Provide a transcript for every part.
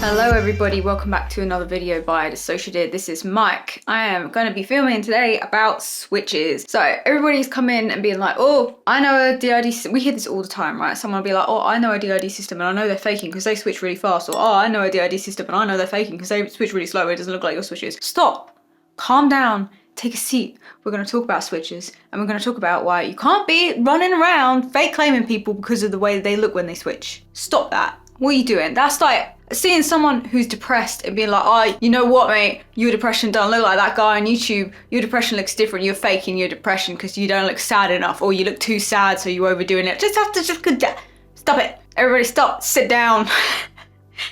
Hello everybody, welcome back to another video by DissociaDID. This is Mike. I am going to be filming today about switches. So everybody's come in and being like, oh, I know a DID system. We hear this all the time, right? Someone will be like, oh, I know a DID system and I know they're faking because they switch really fast. Or, oh, I know a DID system and I know they're faking because they switch really slow. It doesn't look like your switches. Stop. Calm down. Take a seat. We're going to talk about switches and we're going to talk about why you can't be running around fake claiming people because of the way they look when they switch. Stop that. What are you doing? That's like seeing someone who's depressed and being like, oh, you know what, mate? Your depression don't look like that guy on YouTube. Your depression looks different. You're faking your depression because you don't look sad enough, or you look too sad, so you're overdoing it. Just have to stop it. Everybody stop, sit down.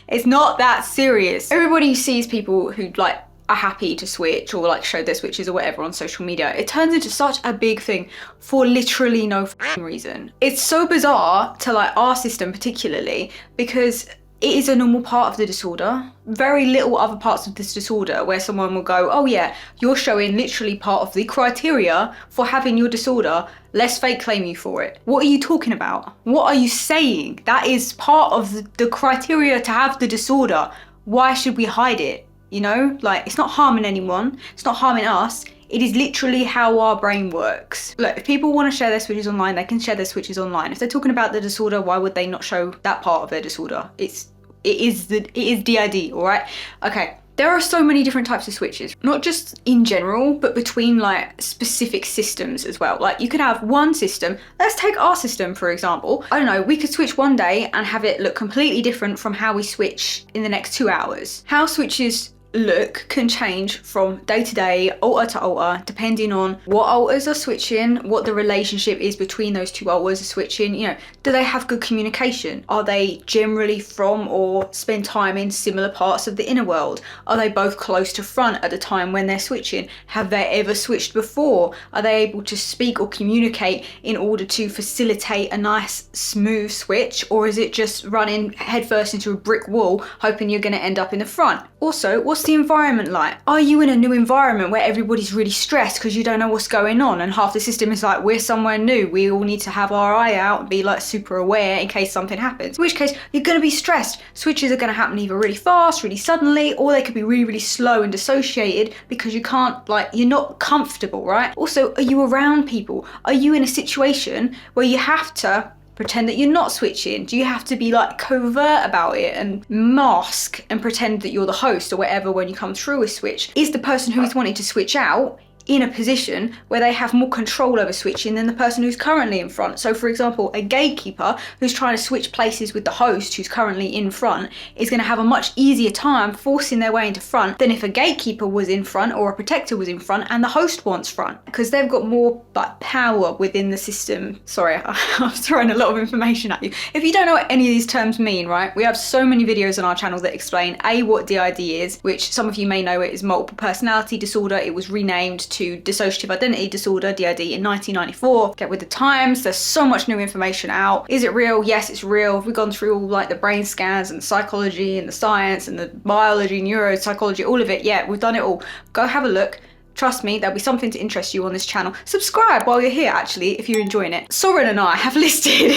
It's not that serious. Everybody sees people who like are happy to switch or like show their switches or whatever on social media. It turns into such a big thing for literally no reason. It's so bizarre to like our system particularly because it is a normal part of the disorder. Very little other parts of this disorder where someone will go, oh yeah, you're showing literally part of the criteria for having your disorder. Let's fake claim you for it. What are you talking about? What are you saying? That is part of the criteria to have the disorder. Why should we hide it? You know, like it's not harming anyone. It's not harming us. It is literally how our brain works. Look, if people want to share their switches online, they can share their switches online. If they're talking about the disorder, why would they not show that part of their disorder? It is DID, all right? Okay. There are so many different types of switches, not just in general, but between like specific systems as well. Like you could have one system, let's take our system for example. I don't know, we could switch one day and have it look completely different from how we switch in the next 2 hours. How switches look can change from day to day, alter to alter, depending on what alters are switching, what the relationship is between those two alters are switching. You know, do they have good communication? Are they generally from or spend time in similar parts of the inner world? Are they both close to front at the time when they're switching? Have they ever switched before? Are they able to speak or communicate in order to facilitate a nice smooth switch? Or is it just running headfirst into a brick wall hoping you're going to end up in the front? Also, what's the environment like? Are you in a new environment where everybody's really stressed because you don't know what's going on and half the system is like, we're somewhere new, we all need to have our eye out and be like super aware in case something happens. In which case, you're going to be stressed. Switches are going to happen either really fast, really suddenly, or they could be really, really slow and dissociated because you can't, like, you're not comfortable, right? Also, are you around people? Are you in a situation where you have to pretend that you're not switching? Do you have to be like covert about it and mask and pretend that you're the host or whatever when you come through a switch? Is the person who's wanting to switch out in a position where they have more control over switching than the person who's currently in front? So for example, a gatekeeper who's trying to switch places with the host who's currently in front is going to have a much easier time forcing their way into front than if a gatekeeper was in front or a protector was in front and the host wants front, because they've got more like power within the system. Sorry, I'm throwing a lot of information at you. If you don't know what any of these terms mean, right, we have so many videos on our channel that explain what DID is, which some of you may know it is multiple personality disorder. It was renamed to Dissociative Identity Disorder, DID, in 1994. Get with the times. There's so much new information out. Is it real? Yes, it's real. Have we gone through all like the brain scans and psychology and the science and the biology, neuropsychology, all of it? Yeah, we've done it all. Go have a look. Trust me, there'll be something to interest you on this channel. Subscribe while you're here, actually, if you're enjoying it. Soren and I have listed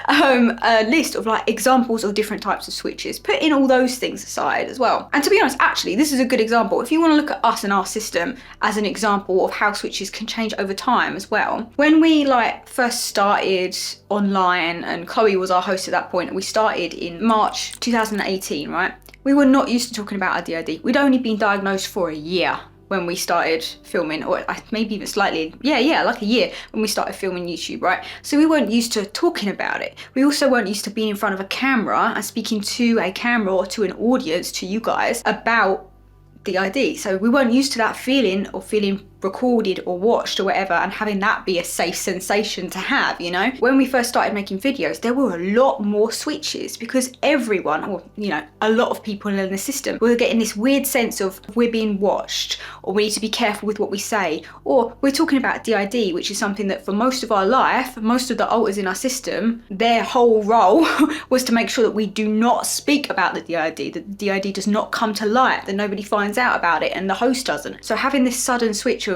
a list of like examples of different types of switches. Put in all those things aside as well. And to be honest, actually, this is a good example. If you want to look at us and our system as an example of how switches can change over time as well. When we like first started online, and Chloe was our host at that point, and we started in March 2018, right? We were not used to talking about our DID. We'd only been diagnosed for a year when we started filming, or maybe even slightly, like a year when we started filming YouTube, right? So we weren't used to talking about it. We also weren't used to being in front of a camera and speaking to a camera or to an audience, to you guys, about DID. So we weren't used to that feeling, or feeling recorded or watched or whatever, and having that be a safe sensation to have, you know? When we first started making videos, there were a lot more switches because everyone, or you know, a lot of people in the system were getting this weird sense of we're being watched, or we need to be careful with what we say, or we're talking about DID, which is something that for most of our life, most of the alters in our system, their whole role was to make sure that we do not speak about the DID, that the DID does not come to light, that nobody finds out about it and the host doesn't. So having this sudden switch of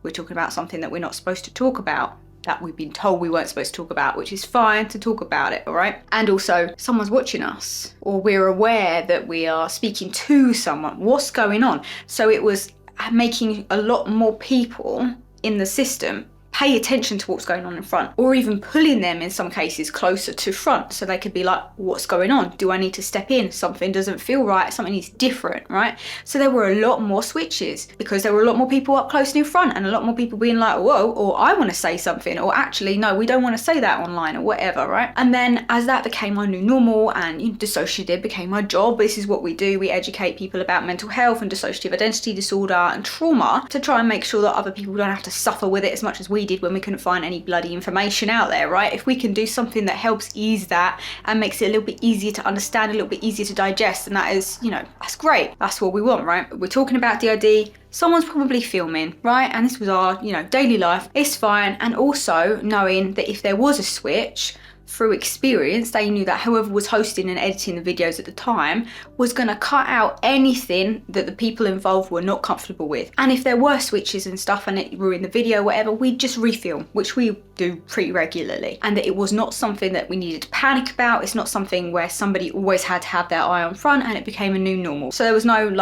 we're talking about something that we're not supposed to talk about that we've been told we weren't supposed to talk about, which is fine to talk about it, all right? And also, someone's watching us, or we're aware that we are speaking to someone. What's going on? So it was making a lot more people in the system pay attention to what's going on in front, or even pulling them in some cases closer to front so they could be like, what's going on? Do I need to step in? Something doesn't feel right, something is different, right? So there were a lot more switches because there were a lot more people up close and in front, and a lot more people being like, whoa, or I want to say something, or actually no, we don't want to say that online, or whatever, right? And then as that became our new normal and dissociative became our job, this is what we do, we educate people about mental health and dissociative identity disorder and trauma to try and make sure that other people don't have to suffer with it as much as we did when we couldn't find any bloody information out there, right? If we can do something that helps ease that and makes it a little bit easier to understand, a little bit easier to digest, and that is, that's great. That's what we want, right? We're talking about DID. Someone's probably filming, right? And this was our, daily life. It's fine. And also knowing that if there was a switch, through experience, they knew that whoever was hosting and editing the videos at the time was going to cut out anything that the people involved were not comfortable with. And if there were switches and stuff and it ruined the video, whatever, we'd just refilm, which we do pretty regularly. And that it was not something that we needed to panic about. It's not something where somebody always had to have their eye on front, and it became a new normal. So there was no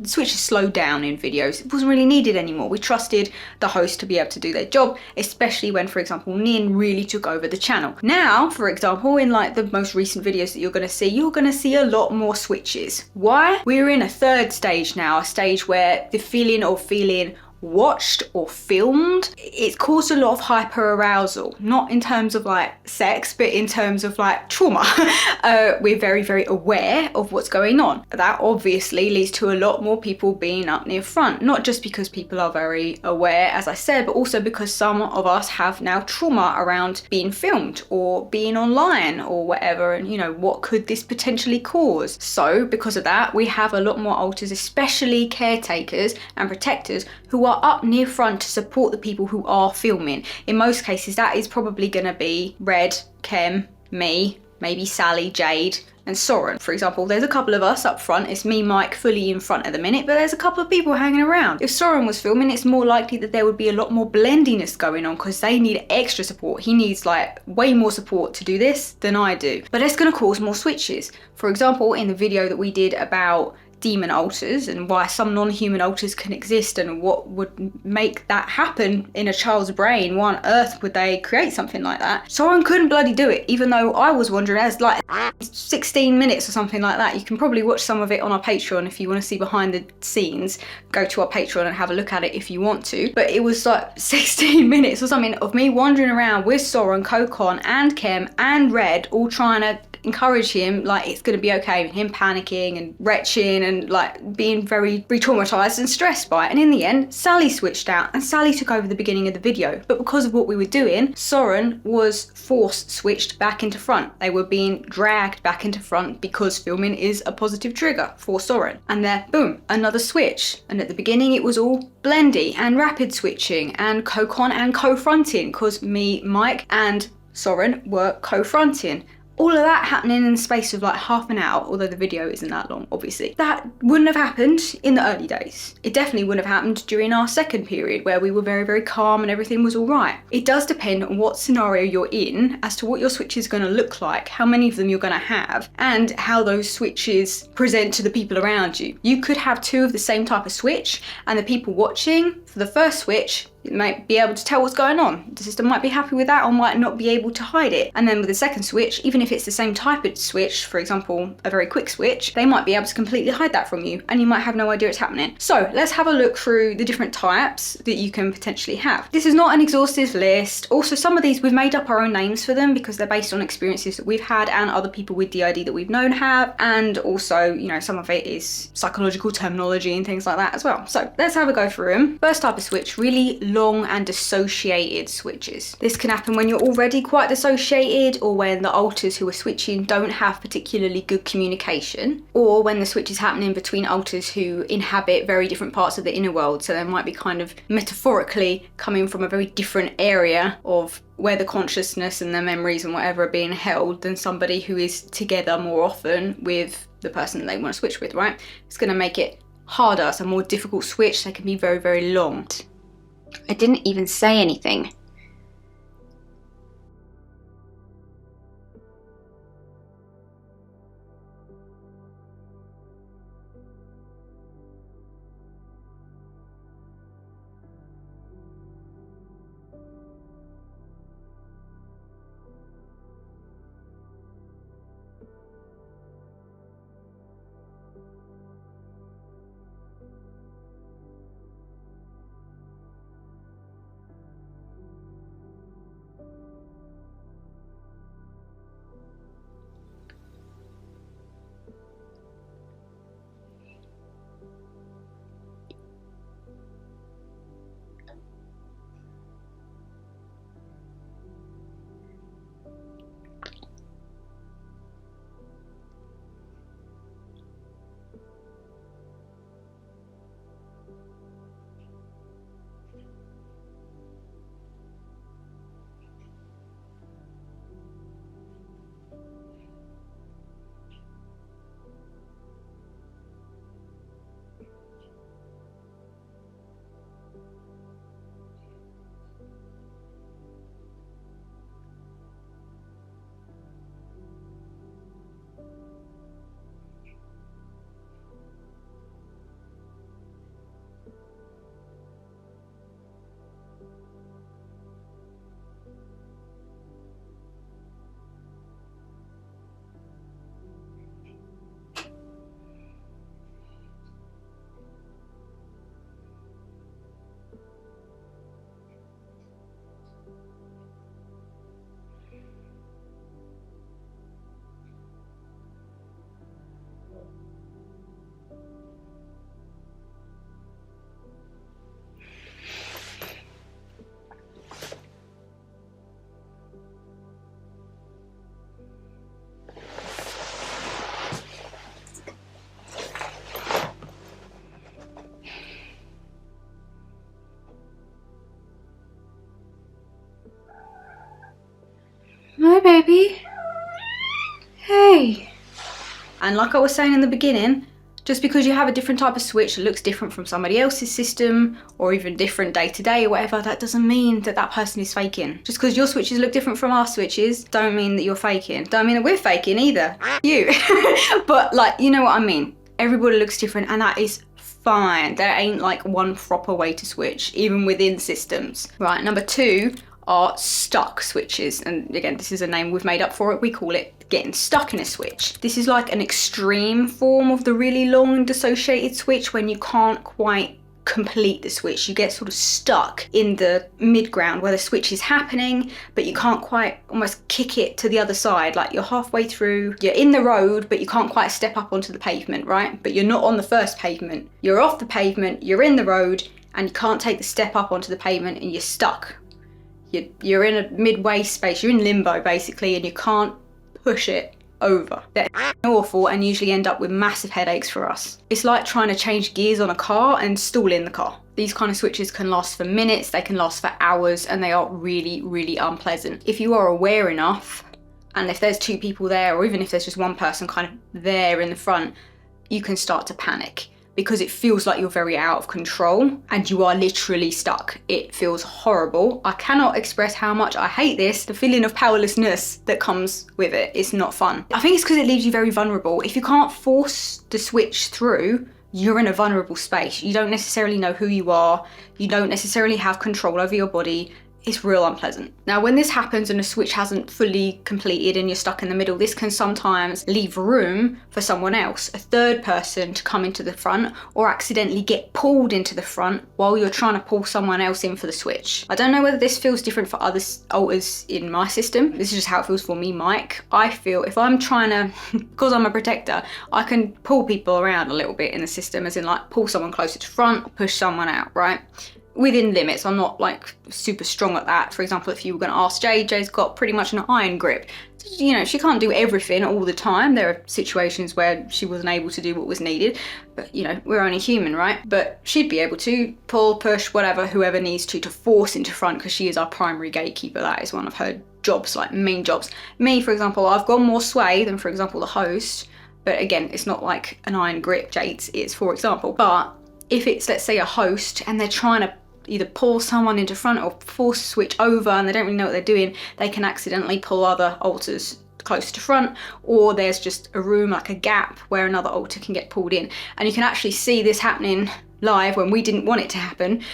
switches slowed down in videos. It wasn't really needed anymore. We trusted the host to be able to do their job, especially when, for example, Nin really took over the channel. Now, for example, in the most recent videos that you're going to see a lot more switches. Why? We're in a third stage now, a stage where the feeling of feeling watched or filmed, it's caused a lot of hyper-arousal, not in terms of sex, but in terms of trauma. We're very, very aware of what's going on. That obviously leads to a lot more people being up near front, not just because people are very aware, as I said, but also because some of us have now trauma around being filmed or being online or whatever, and what could this potentially cause? So because of that, we have a lot more alters, especially caretakers and protectors, who are up near front to support the people who are filming. In most cases, that is probably going to be Red, Kem, me, maybe Sally, Jade, and Soren. For example, there's a couple of us up front. It's me, Mike, fully in front at the minute, but there's a couple of people hanging around. If Soren was filming, it's more likely that there would be a lot more blendiness going on because they need extra support. He needs way more support to do this than I do. But it's going to cause more switches. For example, in the video that we did about demon alters and why some non-human alters can exist and what would make that happen in a child's brain, why on earth would they create something like that? Someone couldn't bloody do it, even though I was wondering, as 16 minutes or something like that. You can probably watch some of it on our Patreon if you want to see behind the scenes. Go to our Patreon and have a look at it if you want to. But it was 16 minutes or something of me wandering around with Soren, Kokon and Kem and Red, all trying to encourage him it's going to be okay, and him panicking and retching and being very re-traumatized and stressed by it. And in the end, Sally switched out and Sally took over the beginning of the video. But because of what we were doing, Soren was force switched back into front. They were being dragged back into front because filming is a positive trigger for Soren. And there, boom, another switch. And at the beginning it was all blendy and rapid switching and Kokon and co-fronting because me, Mike and Soren were co-fronting. All of that happening in the space of half an hour, although the video isn't that long, obviously. That wouldn't have happened in the early days. It definitely wouldn't have happened during our second period where we were very, very calm and everything was all right. It does depend on what scenario you're in as to what your switch is going to look like, how many of them you're going to have, and how those switches present to the people around you. You could have two of the same type of switch, and the people watching for the first switch might be able to tell what's going on. The system might be happy with that or might not be able to hide it. And then with the second switch, even if it's the same type of switch, for example, a very quick switch, they might be able to completely hide that from you and you might have no idea it's happening. So let's have a look through the different types that you can potentially have. This is not an exhaustive list. Also, some of these we've made up our own names for them because they're based on experiences that we've had and other people with DID that we've known have. And also, some of it is psychological terminology and things like that as well. So let's have a go through them. First type of switch, really long and dissociated switches. This can happen when you're already quite dissociated, or when the alters who are switching don't have particularly good communication, or when the switch is happening between alters who inhabit very different parts of the inner world. So they might be kind of metaphorically coming from a very different area of where the consciousness and the memories and whatever are being held than somebody who is together more often with the person that they want to switch with, right? It's going to make it harder. It's a more difficult switch. They can be very, very long. I didn't even say anything. And like I was saying in the beginning, just because you have a different type of switch that looks different from somebody else's system, or even different day to day or whatever, that doesn't mean that that person is faking. Just because your switches look different from our switches, don't mean that you're faking. Don't mean that we're faking either. You. But like, you know what I mean? Everybody looks different, and that is fine. There ain't like one proper way to switch, even within systems. Right, number 2 are stuck switches. And again, this is a name we've made up for it. We call it getting stuck in a switch. This is like an extreme form of the really long dissociated switch, when you can't quite complete the switch. You get sort of stuck in the mid-ground where the switch is happening, but you can't quite almost kick it to the other side. Like you're halfway through, you're in the road, but you can't quite step up onto the pavement, right? But you're not on the first pavement. You're off the pavement, you're in the road, and you can't take the step up onto the pavement, and you're stuck. You're in a midway space, you're in limbo basically, and you can't push it over. They're awful and usually end up with massive headaches for us. It's like trying to change gears on a car and stall in the car. These kind of switches can last for minutes, they can last for hours, and they are really, really unpleasant. If you are aware enough, and if there's 2 people there, or even if there's just one person kind of there in the front, you can start to panic, because it feels like you're very out of control and you are literally stuck. It feels horrible. I cannot express how much I hate this, the feeling of powerlessness that comes with it. It's not fun. I think it's because it leaves you very vulnerable. If you can't force the switch through, you're in a vulnerable space. You don't necessarily know who you are. You don't necessarily have control over your body. It's real unpleasant. Now, when this happens and a switch hasn't fully completed and you're stuck in the middle, this can sometimes leave room for someone else, a third person, to come into the front or accidentally get pulled into the front while you're trying to pull someone else in for the switch. I don't know whether this feels different for other alters in my system. This is just how it feels for me, Mike. I feel if I'm trying to, because I'm a protector, I can pull people around a little bit in the system, as in like pull someone closer to front, push someone out, right? Within limits. I'm not like super strong at that. For example, if you were going to ask Jay's got pretty much an iron grip. You know, she can't do everything all the time. There are situations where she wasn't able to do what was needed, but you know, we're only human, right? But she'd be able to pull, push, whatever, whoever needs to force into front, because she is our primary gatekeeper. That is one of her jobs, like main jobs. Me, for example, I've got more sway than, for example, the host, but again, it's not like an iron grip Jade's is, for example. But if it's, let's say, a host and they're trying to either pull someone into front or force a switch over and they don't really know what they're doing, they can accidentally pull other alters close to front, or there's just a room, like a gap, where another alter can get pulled in. And you can actually see this happening live when we didn't want it to happen,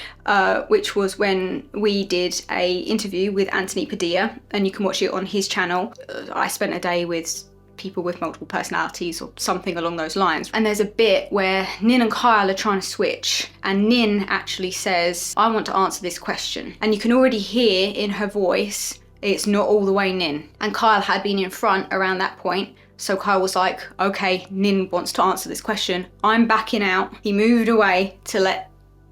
which was when we did a interview with Anthony Padilla, and you can watch it on his channel. I spent a day with people with multiple personalities or something along those lines. And there's a bit where Nin and Kyle are trying to switch, and Nin actually says, I want to answer this question. And you can already hear in her voice, it's not all the way Nin. And Kyle had been in front around that point. So Kyle was like, okay, Nin wants to answer this question. I'm backing out. He moved away to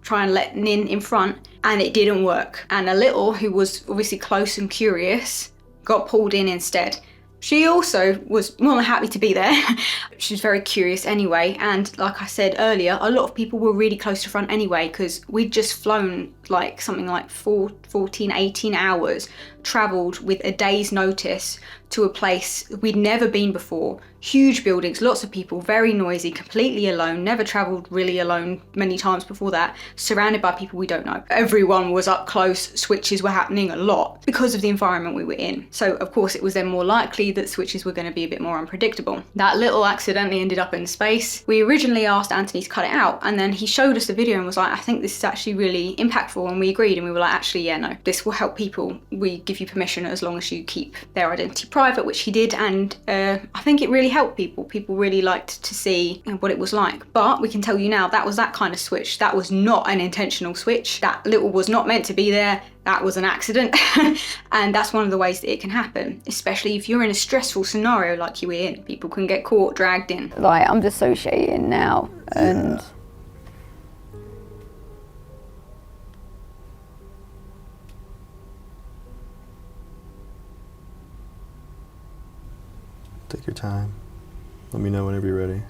try and let Nin in front, and it didn't work. And a little, who was obviously close and curious, got pulled in instead. She also was more than happy to be there. She's very curious anyway, and like I said earlier, a lot of people were really close to front anyway, because we'd just flown like something like 14, 18 hours, travelled with a day's notice to a place we'd never been before. Huge buildings, lots of people, very noisy, completely alone, never travelled really alone many times before that, surrounded by people we don't know. Everyone was up close, switches were happening a lot because of the environment we were in. So of course it was then more likely that switches were going to be a bit more unpredictable. That little accidentally ended up in space. We originally asked Anthony to cut it out, and then he showed us the video and was like, I think this is actually really impactful, and we agreed, and we were like, actually, yeah, no, this will help people. We give you permission as long as you keep their identity private, which he did, and I think it really helped people. People really liked to see what it was like. But we can tell you now, that was that kind of switch. That was not an intentional switch. That little was not meant to be there. That was an accident. And that's one of the ways that it can happen, especially if you're in a stressful scenario like you were in. People can get caught, dragged in. Like, I'm dissociating now, and take your time. Let me know whenever you're ready.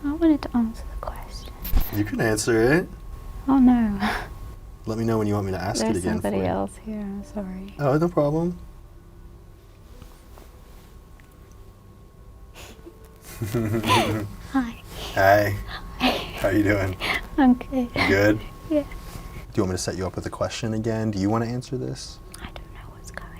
I wanted to answer the question. You can answer it. Oh no. Let me know when you want me to ask it There's again. somebody else here. I'm sorry. Oh, no problem. Hi. Hi. How you doing? I'm good. You good? Yeah. Do you want me to set you up with a question again? Do you want to answer this? I don't know what's going on.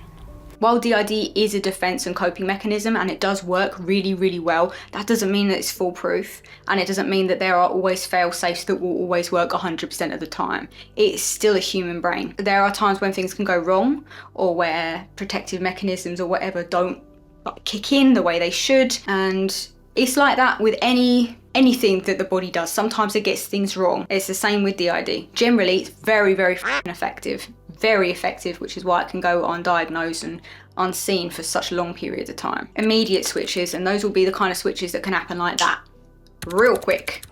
While DID is a defense and coping mechanism and it does work really, really well, that doesn't mean that it's foolproof, and it doesn't mean that there are always fail-safes that will always work 100% of the time. It's still a human brain. There are times when things can go wrong, or where protective mechanisms or whatever don't kick in the way they should, and it's like that with anything that the body does. Sometimes it gets things wrong. It's the same with DID. Generally, it's very, very effective. Very effective, which is why it can go undiagnosed and unseen for such long periods of time. Immediate switches, and those will be the kind of switches that can happen like that, real quick.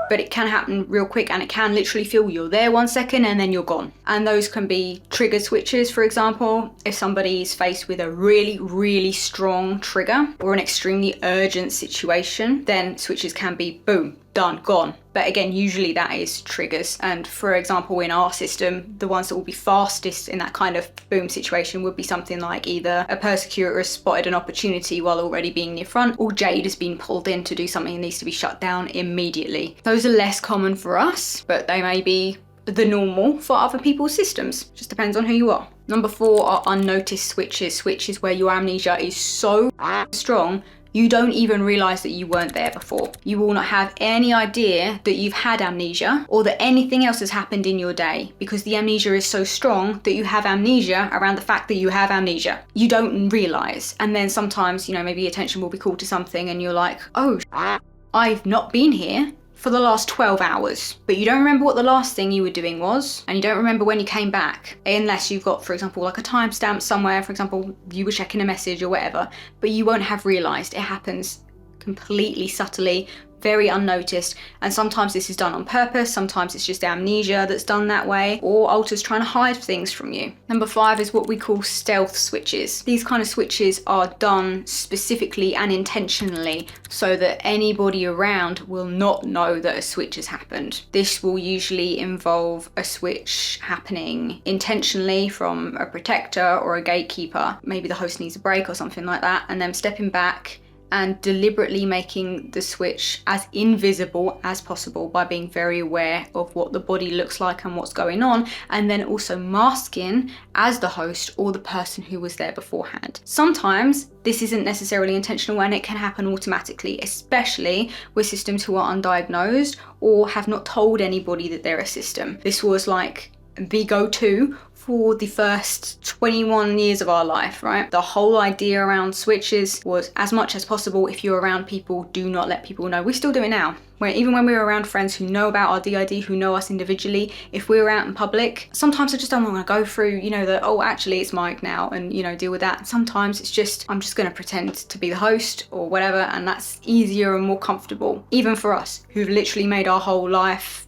But it can happen real quick, and it can literally feel you're there 1 second and then you're gone. And those can be triggered switches, for example. If somebody is faced with a really, really strong trigger or an extremely urgent situation, then switches can be boom, done, gone. But again, usually that is triggers. And for example, in our system, the ones that will be fastest in that kind of boom situation would be something like either a persecutor has spotted an opportunity while already being near front, or Jade has been pulled in to do something that needs to be shut down immediately. Those are less common for us, but they may be the normal for other people's systems. Just depends on who you are. Number 4 are unnoticed switches. Switches where your amnesia is so strong you don't even realize that you weren't there before. You will not have any idea that you've had amnesia or that anything else has happened in your day, because the amnesia is so strong that you have amnesia around the fact that you have amnesia. You don't realize. And then sometimes, maybe attention will be called to something and you're like, oh, I've not been here for the last 12 hours, but you don't remember what the last thing you were doing was, and you don't remember when you came back, unless you've got, for example, like a timestamp somewhere. For example, you were checking a message or whatever, but you won't have realized. It happens completely subtly, very unnoticed, and sometimes this is done on purpose, sometimes it's just amnesia that's done that way, or alters trying to hide things from you. Number 5 is what we call stealth switches. These kind of switches are done specifically and intentionally so that anybody around will not know that a switch has happened. This will usually involve a switch happening intentionally from a protector or a gatekeeper. Maybe the host needs a break or something like that, and them stepping back and deliberately making the switch as invisible as possible by being very aware of what the body looks like and what's going on, and then also masking as the host or the person who was there beforehand. Sometimes this isn't necessarily intentional and it can happen automatically, especially with systems who are undiagnosed or have not told anybody that they're a system. This was like the go-to for the first 21 years of our life, right? The whole idea around switches was, as much as possible, if you're around people, do not let people know. We still do it now. Even when we're around friends who know about our DID, who know us individually, if we're out in public, sometimes I just don't want to go through, actually it's Mike now, and, deal with that. Sometimes it's just, I'm just going to pretend to be the host or whatever, and that's easier and more comfortable, even for us, who've literally made our whole life's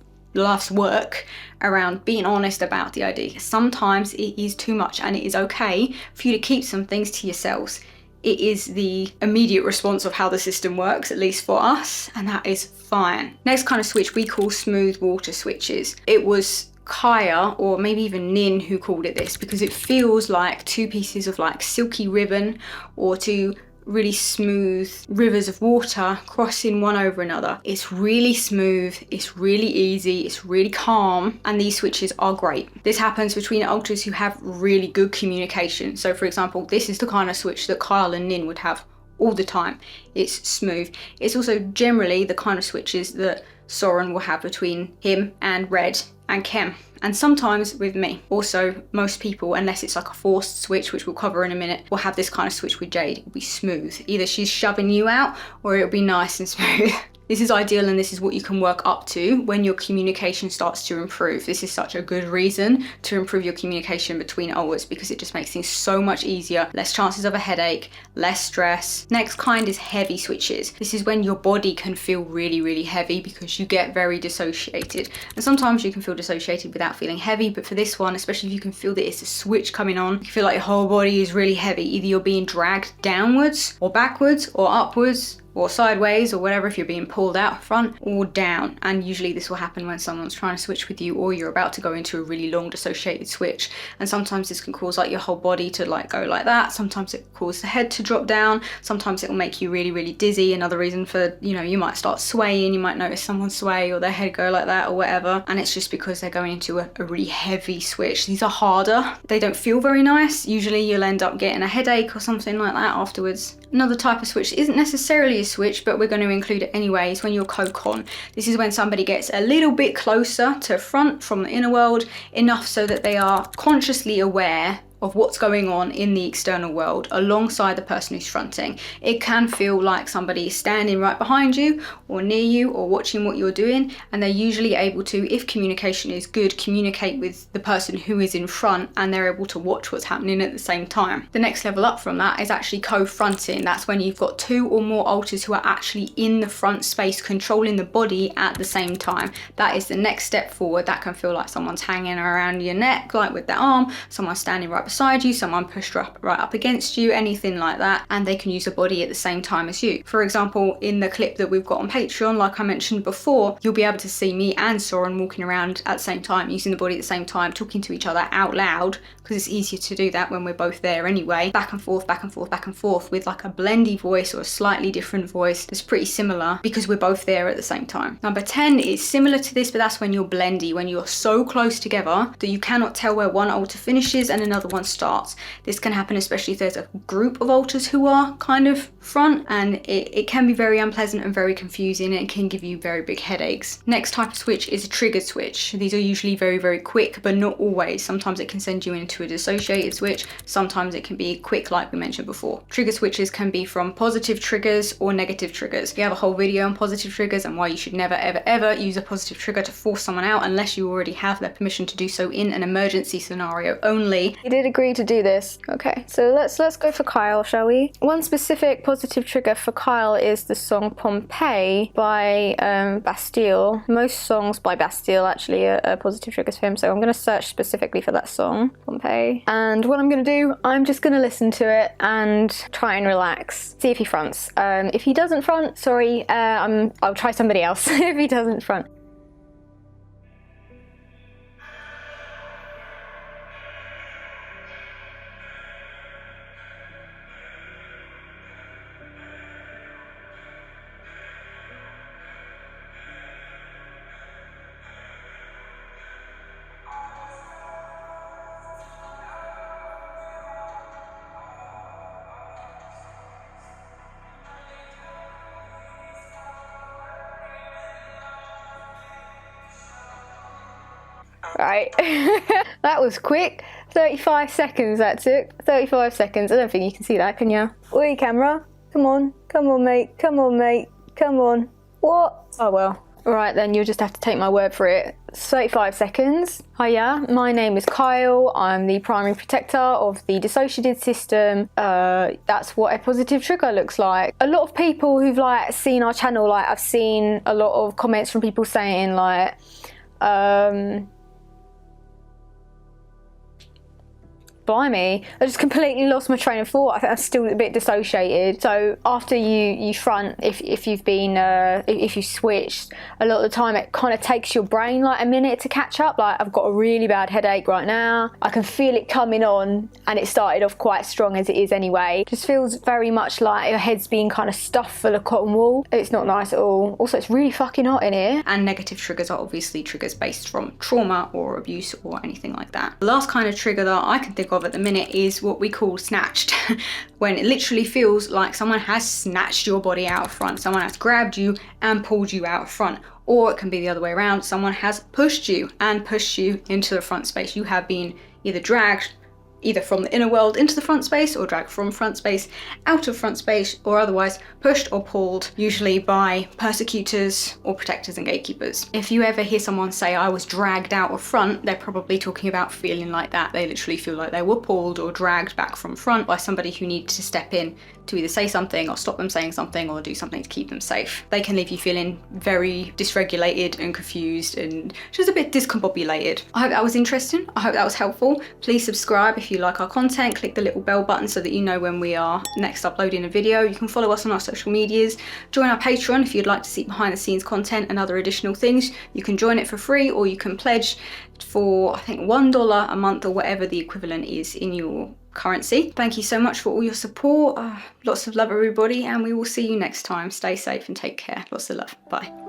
work around being honest about DID. Sometimes it is too much, and it is okay for you to keep some things to yourselves. It is the immediate response of how the system works, at least for us, and that is fine. Next kind of switch we call smooth water switches. It was Kaya, or maybe even Nin, who called it this, because it feels like two pieces of like silky ribbon or two really smooth rivers of water crossing one over another. It's really smooth, it's really easy, it's really calm, and these switches are great. This happens between ultras who have really good communication. So for example, this is the kind of switch that Kyle and Nin would have all the time. It's smooth. It's also generally the kind of switches that Soren will have between him and Red and Kem, and sometimes with me. Also, most people, unless it's like a forced switch, which we'll cover in a minute, will have this kind of switch with Jade. It'll be smooth. Either she's shoving you out or it'll be nice and smooth. This is ideal, and this is what you can work up to when your communication starts to improve. This is such a good reason to improve your communication between always, because it just makes things so much easier, less chances of a headache, less stress. Next kind is heavy switches. This is when your body can feel really, really heavy because you get very dissociated. And sometimes you can feel dissociated without feeling heavy, but for this one, especially if you can feel that it's a switch coming on, you feel like your whole body is really heavy. Either you're being dragged downwards or backwards or upwards or sideways or whatever if you're being pulled out front, or down. And usually this will happen when someone's trying to switch with you or you're about to go into a really long dissociated switch. And sometimes this can cause like your whole body to like go like that. Sometimes it will cause the head to drop down. Sometimes it will make you really, really dizzy. Another reason for, you know, you might start swaying, you might notice someone sway or their head go like that or whatever. And it's just because they're going into a really heavy switch. These are harder. They don't feel very nice. Usually you'll end up getting a headache or something like that afterwards. Another type of switch isn't necessarily a switch, but we're going to include it anyway, is when you're co-con. This is when somebody gets a little bit closer to front from the inner world, enough so that they are consciously aware of what's going on in the external world alongside the person who's fronting. It can feel like somebody is standing right behind you or near you or watching what you're doing, and they're usually able to, if communication is good, communicate with the person who is in front, and they're able to watch what's happening at the same time. The next level up from that is actually co-fronting. That's when you've got two or more alters who are actually in the front space controlling the body at the same time. That is the next step forward. That can feel like someone's hanging around your neck, like with their arm, someone standing right beside you, someone pushed right up against you, anything like that, and they can use the body at the same time as you. For example, in the clip that we've got on Patreon, like I mentioned before, you'll be able to see me and Soren walking around at the same time, using the body at the same time, talking to each other out loud, because it's easier to do that when we're both there anyway. Back and forth, back and forth, back and forth, with like a blendy voice or a slightly different voice that's pretty similar because we're both there at the same time. Number 10 is similar to this, but that's when you're blendy, when you're so close together that you cannot tell where one alter finishes and another one starts. This can happen especially if there's a group of alters who are kind of front, and it can be very unpleasant and very confusing, and it can give you very big headaches. Next type of switch is a triggered switch. These are usually very, very quick, but not always. Sometimes it can send you into a dissociated switch. Sometimes it can be quick, like we mentioned before. Trigger switches can be from positive triggers or negative triggers. We have a whole video on positive triggers and why you should never, ever, ever use a positive trigger to force someone out unless you already have their permission to do so in an emergency scenario only. You did agree to do this. Okay, so let's go for Kyle, shall we? One specific positive trigger for Kyle is the song Pompeii by Bastille. Most songs by Bastille actually are positive triggers for him, so I'm going to search specifically for that song, Pompeii. And what I'm going to do, I'm just going to listen to it and try and relax. See if he fronts. If he doesn't front, sorry, I'll try somebody else if he doesn't front. Right, that was quick. 35 seconds that took. 35 seconds. I don't think you can see that, can you? Oi, camera. Come on. Come on, mate. Come on, mate. Come on. What? Oh, well. Right, then you'll just have to take my word for it. 35 seconds. Hiya, my name is Kyle. I'm the primary protector of the dissociative system. That's what a positive trigger looks like. A lot of people who've like seen our channel, like I've seen a lot of comments from people saying like, blimey, I just completely lost my train of thought. I think I'm still a bit dissociated. So after you front, if you've been if you switched, a lot of the time it kind of takes your brain like a minute to catch up. Like I've got a really bad headache right now. I can feel it coming on, and it started off quite strong as it is anyway. Just feels very much like your head's being kind of stuffed full of cotton wool. It's not nice at all. Also, it's really fucking hot in here. And negative triggers are obviously triggers based from trauma or abuse or anything like that. The last kind of trigger that I can think of at the minute is what we call snatched, when it literally feels like someone has snatched your body out front, someone has grabbed you and pulled you out front. Or it can be the other way around, someone has pushed you into the front space. You have been either dragged either from the inner world into the front space, or dragged from front space out of front space, or otherwise pushed or pulled, usually by persecutors or protectors and gatekeepers. If you ever hear someone say, I was dragged out of front, they're probably talking about feeling like that. They literally feel like they were pulled or dragged back from front by somebody who needed to step in to either say something or stop them saying something or do something to keep them safe. They can leave you feeling very dysregulated and confused and just a bit discombobulated. I hope that was interesting. I hope that was helpful. Please subscribe if you you like our content, click the little bell button so that you know when we are next uploading a video. You can follow us on our social medias, join our Patreon if you'd like to see behind the scenes content and other additional things. You can join it for free, or you can pledge for, I think, $1 a month or whatever the equivalent is in your currency. Thank you so much for all your support. Lots of love, everybody, and we will see you next time. Stay safe and take care. Lots of love. Bye.